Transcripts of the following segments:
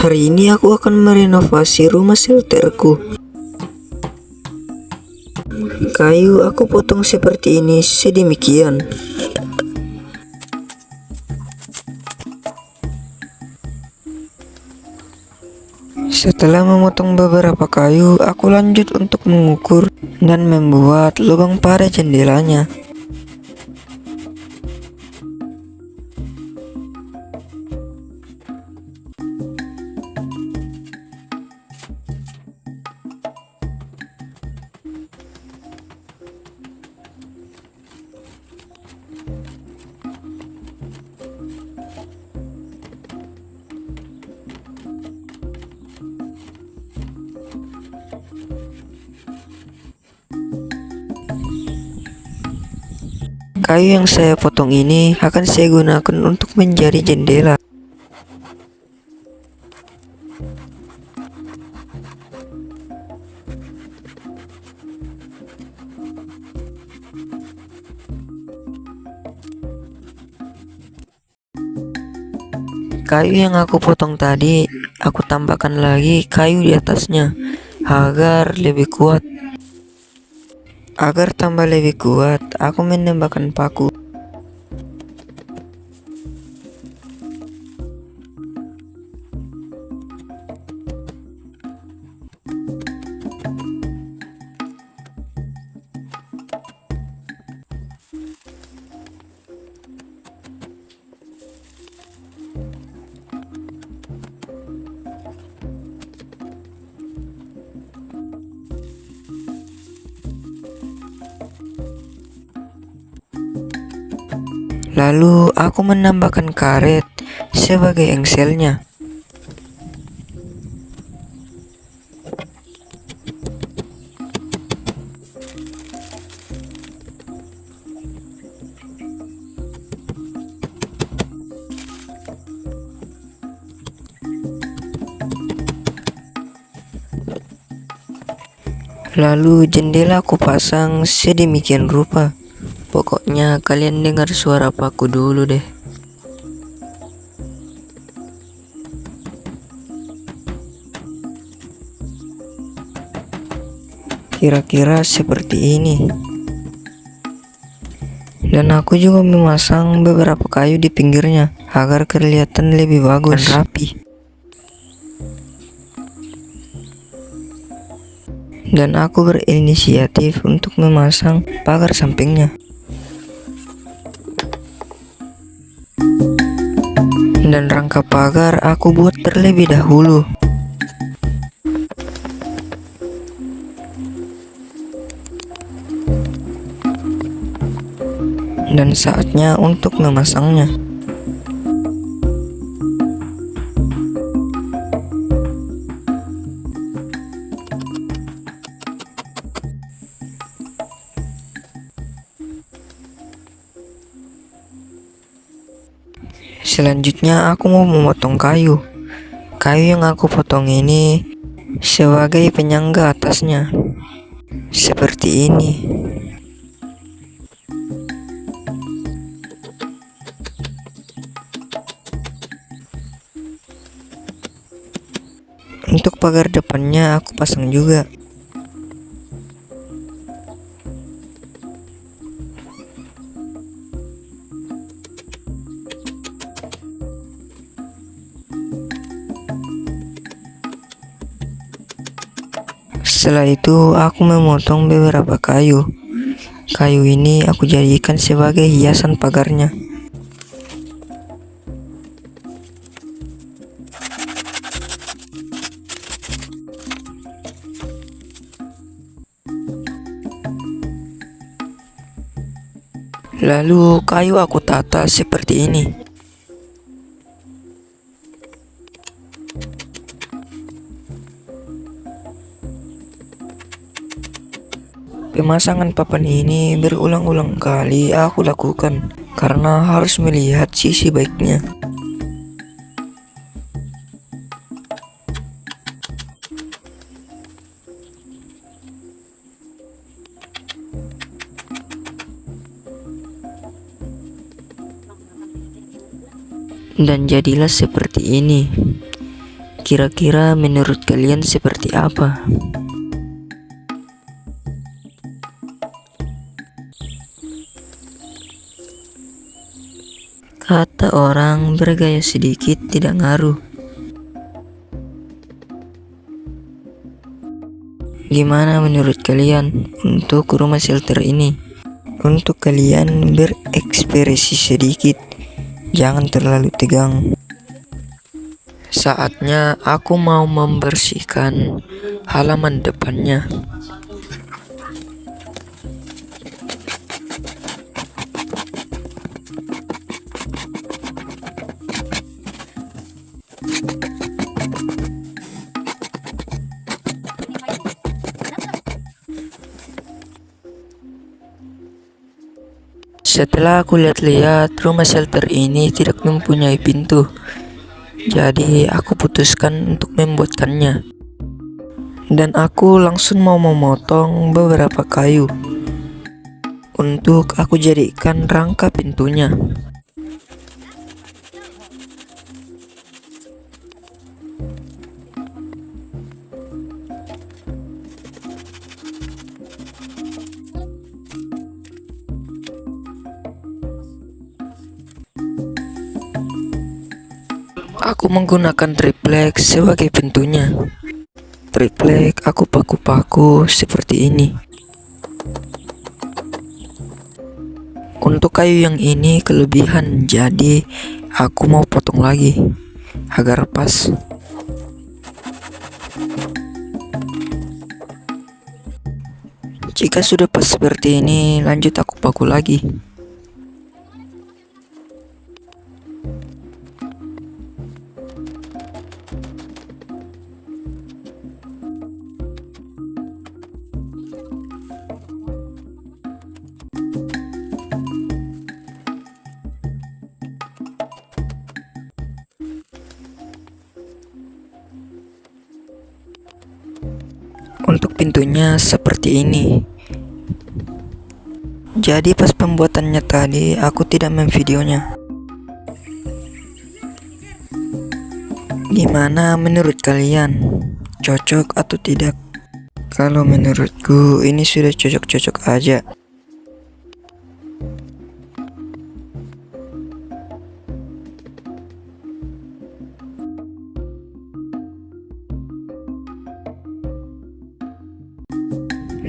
Hari ini aku akan merenovasi rumah shelterku. Kayu aku potong seperti ini sedemikian. Setelah memotong beberapa kayu, aku lanjut untuk mengukur dan membuat lubang pada jendelanya. Kayu yang saya potong ini akan saya gunakan untuk menjadi jendela. Kayu yang aku potong tadi, aku tambahkan lagi kayu di atasnya agar lebih kuat. Agar tambah lebih kuat, aku menambahkan paku. Lalu aku menambahkan karet sebagai engselnya. Lalu jendela aku pasang sedemikian rupa. Pokoknya kalian dengar suara paku dulu deh. Kira-kira seperti ini. Dan aku juga memasang beberapa kayu di pinggirnya agar kelihatan lebih bagus dan rapi. Dan aku berinisiatif untuk memasang pagar sampingnya. Dan rangka pagar aku buat terlebih dahulu. Dan saatnya untuk memasangnya. Selanjutnya aku mau memotong kayu. Kayu yang aku potong ini sebagai penyangga atasnya. Seperti ini. Untuk pagar depannya aku pasang juga. Setelah itu aku memotong beberapa kayu. Kayu ini aku jadikan sebagai hiasan pagarnya. Lalu kayu aku tata seperti ini. Pemasangan papan ini berulang-ulang kali aku lakukan karena harus melihat sisi baiknya. Dan jadilah seperti ini. Kira-kira menurut kalian seperti apa? Kata orang bergaya sedikit tidak ngaruh. Gimana menurut kalian untuk rumah shelter ini? Untuk kalian berekspresi sedikit, jangan terlalu tegang. Saatnya aku mau membersihkan halaman depannya. Setelah aku lihat-lihat, rumah shelter ini tidak mempunyai pintu. Jadi aku putuskan untuk membuatkannya. Dan aku langsung mau memotong beberapa kayu untuk aku jadikan rangka pintunya. Aku menggunakan triplek sebagai pintunya. Triplek aku paku-paku seperti ini. Untuk kayu yang ini kelebihan, jadi aku mau potong lagi agar pas. Jika sudah pas seperti ini, lanjut aku paku lagi. Untuk pintunya seperti ini. Jadi pas pembuatannya tadi aku tidak memvideonya. Gimana menurut kalian? Cocok atau tidak? Kalau menurutku ini sudah cocok-cocok aja.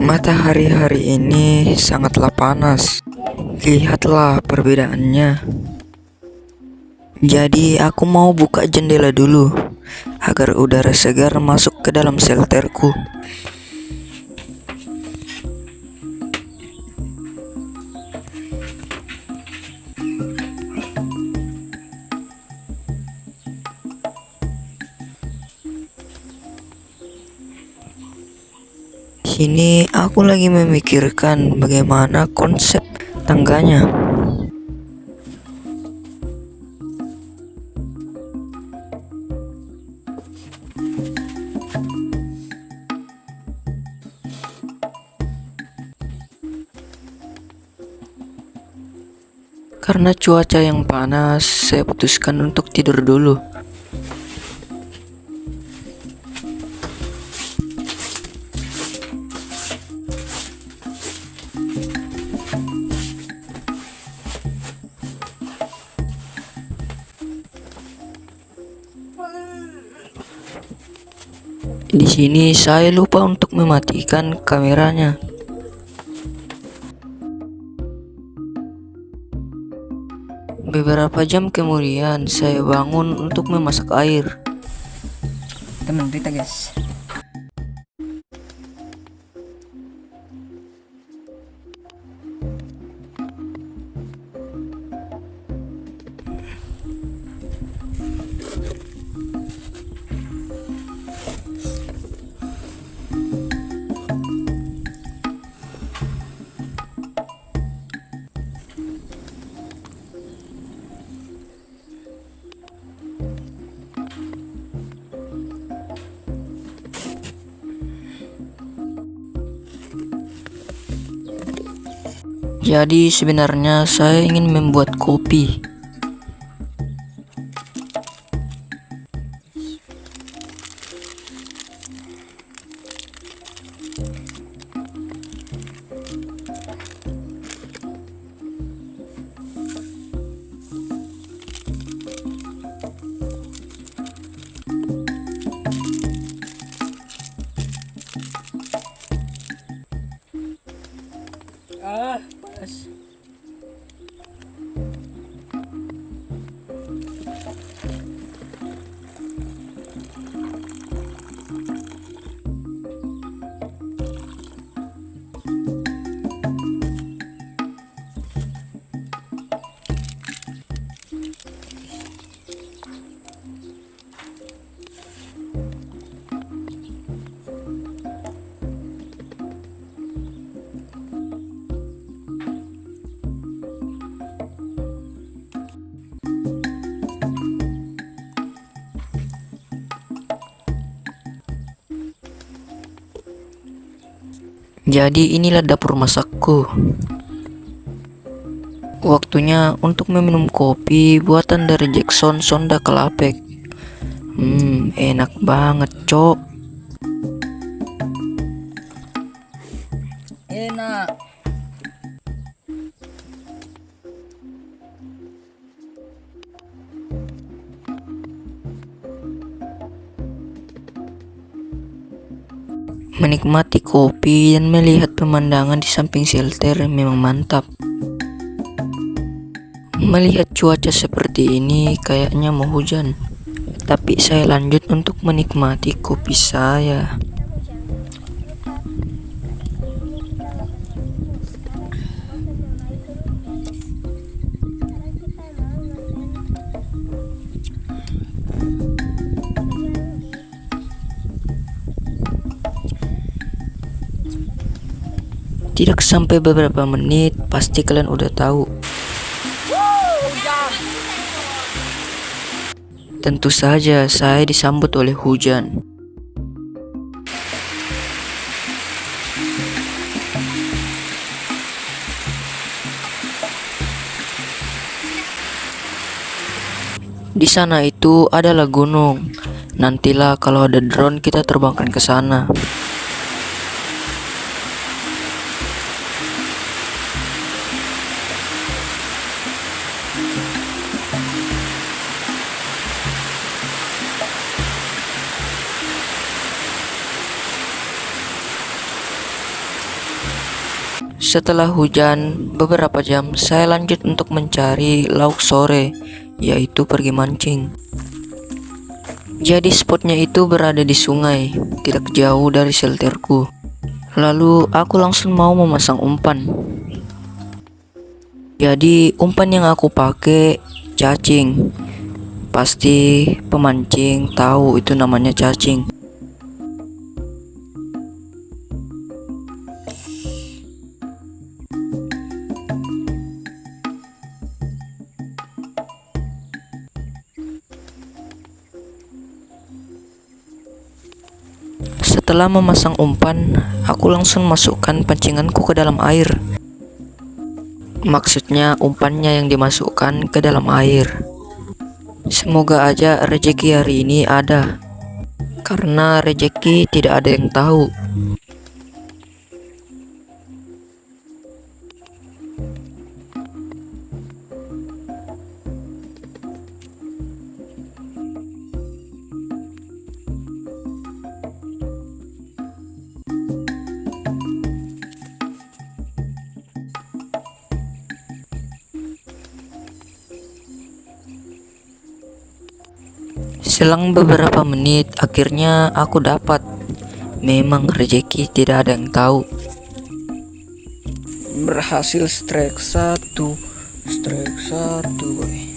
Matahari hari ini sangatlah panas. Lihatlah perbedaannya. Jadi aku mau buka jendela dulu agar udara segar masuk ke dalam shelterku. Sini aku lagi memikirkan bagaimana konsep tangganya. Karena cuaca yang panas, saya putuskan untuk tidur dulu. Di sini saya lupa untuk mematikan kameranya. Beberapa jam kemudian saya bangun untuk memasak air. Teman berita guys. Jadi sebenarnya saya ingin membuat kopi. Jadi inilah dapur masakku. Waktunya untuk meminum kopi buatan dari Jackson Sonda Kelapek. Enak banget, cok. Enak. Menikmati kopi dan melihat pemandangan di samping shelter memang mantap. Melihat cuaca seperti ini kayaknya mau hujan. Tapi saya lanjut untuk menikmati kopi saya. Tidak sampai beberapa menit, pasti kalian udah tahu. Tentu saja saya disambut oleh hujan. Di sana itu adalah gunung. Nantilah kalau ada drone kita terbangkan ke sana. Setelah hujan beberapa jam, saya lanjut untuk mencari lauk sore, yaitu pergi mancing. Jadi spotnya itu berada di sungai, tidak jauh dari shelterku. Lalu aku langsung mau memasang umpan. Jadi umpan yang aku pakai cacing. Pasti pemancing tahu itu namanya cacing. Setelah memasang umpan, aku langsung masukkan pancinganku ke dalam air. Maksudnya umpannya yang dimasukkan ke dalam air. Semoga aja rezeki hari ini ada. Karena rezeki tidak ada yang tahu. Selang beberapa menit, akhirnya aku dapat. Memang rezeki tidak ada yang tahu. Berhasil strike satu, boy.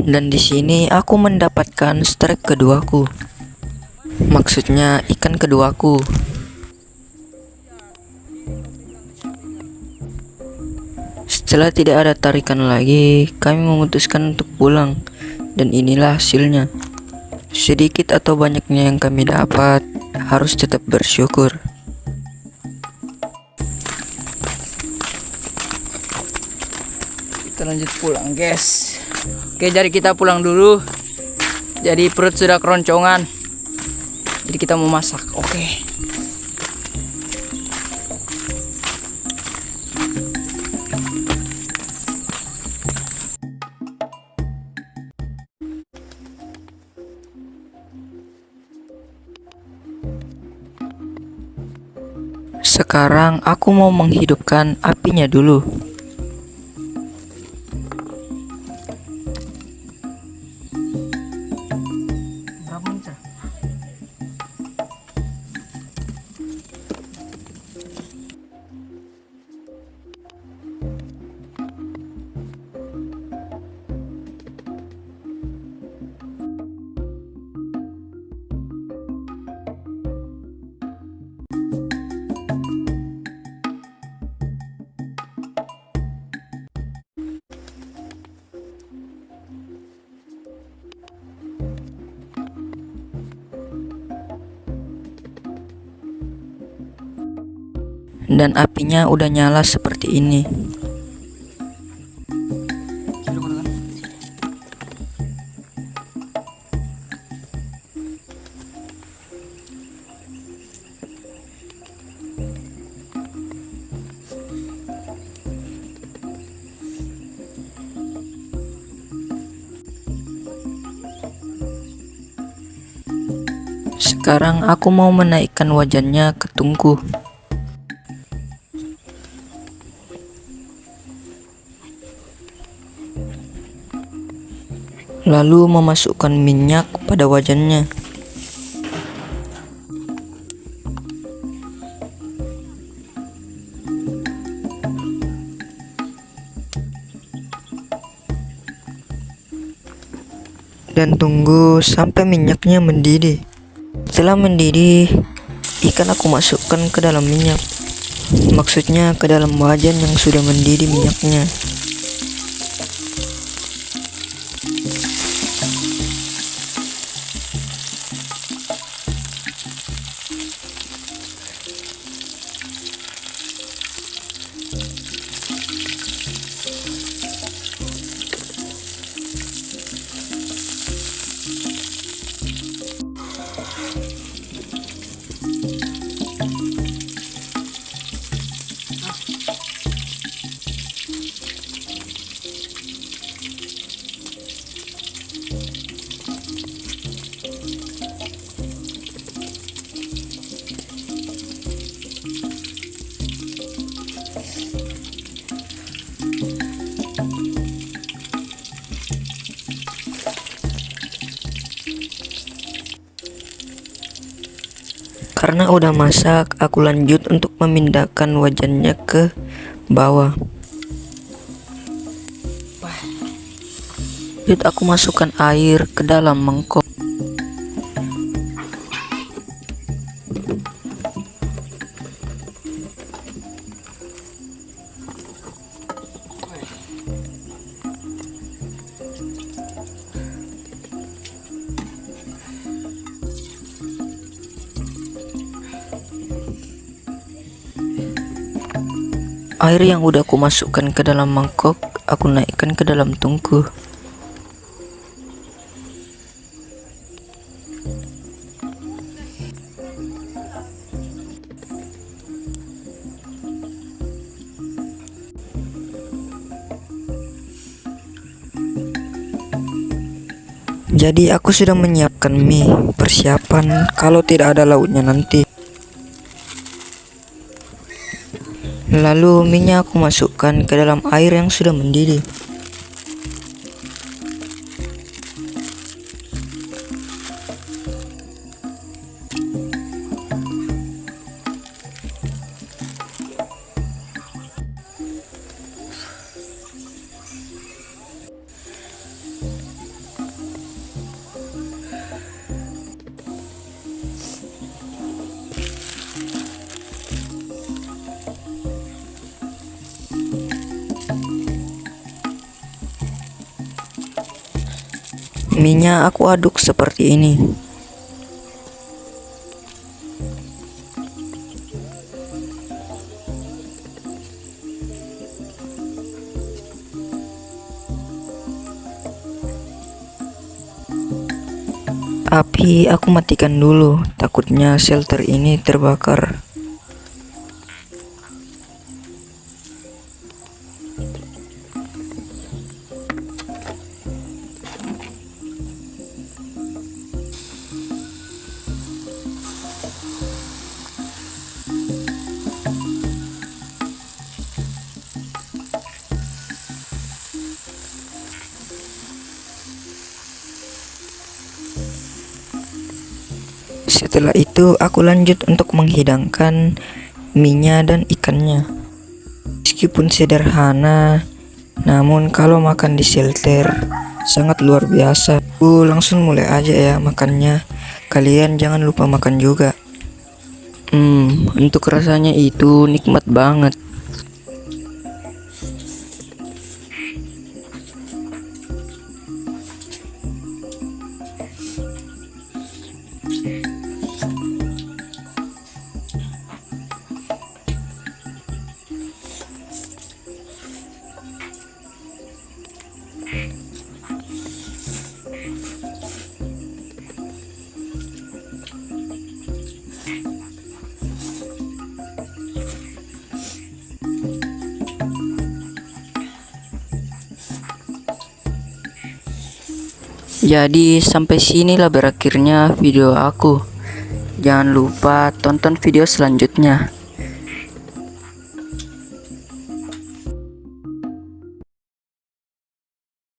Dan di sini aku mendapatkan strike keduaku. Maksudnya ikan keduaku. Setelah tidak ada tarikan lagi, kami memutuskan untuk pulang. Dan inilah hasilnya. Sedikit atau banyaknya yang kami dapat, harus tetap bersyukur. Kita lanjut pulang, guys. Oke, jadi kita pulang dulu. Jadi perut sudah keroncongan. Jadi kita mau masak. Oke. Sekarang aku mau menghidupkan apinya dulu. dan apinya udah nyala seperti ini. Sekarang aku mau menaikkan wajannya ke tungku. Lalu memasukkan minyak pada wajannya. Dan tunggu sampai minyaknya mendidih. Setelah mendidih, ikan aku masukkan ke dalam minyak. Maksudnya ke dalam wajan yang sudah mendidih minyaknya. Karena udah masak, aku lanjut untuk memindahkan wajannya ke bawah. Lanjut aku masukkan air ke dalam mangkok. Air yang udah aku masukkan ke dalam mangkok, aku naikkan ke dalam tungku. Jadi aku sudah menyiapkan mie, persiapan kalau tidak ada lauknya nanti. Lalu minyak aku masukkan ke dalam air yang sudah mendidih. Minyak aku aduk seperti ini. Api aku matikan dulu, takutnya shelter ini terbakar. Setelah itu aku lanjut untuk menghidangkan minyak dan ikannya. Meskipun sederhana, namun kalau makan di shelter sangat luar biasa. Langsung mulai aja ya makannya. Kalian jangan lupa makan juga. Untuk rasanya itu nikmat banget. Jadi sampai sinilah berakhirnya video aku. Jangan lupa tonton video selanjutnya.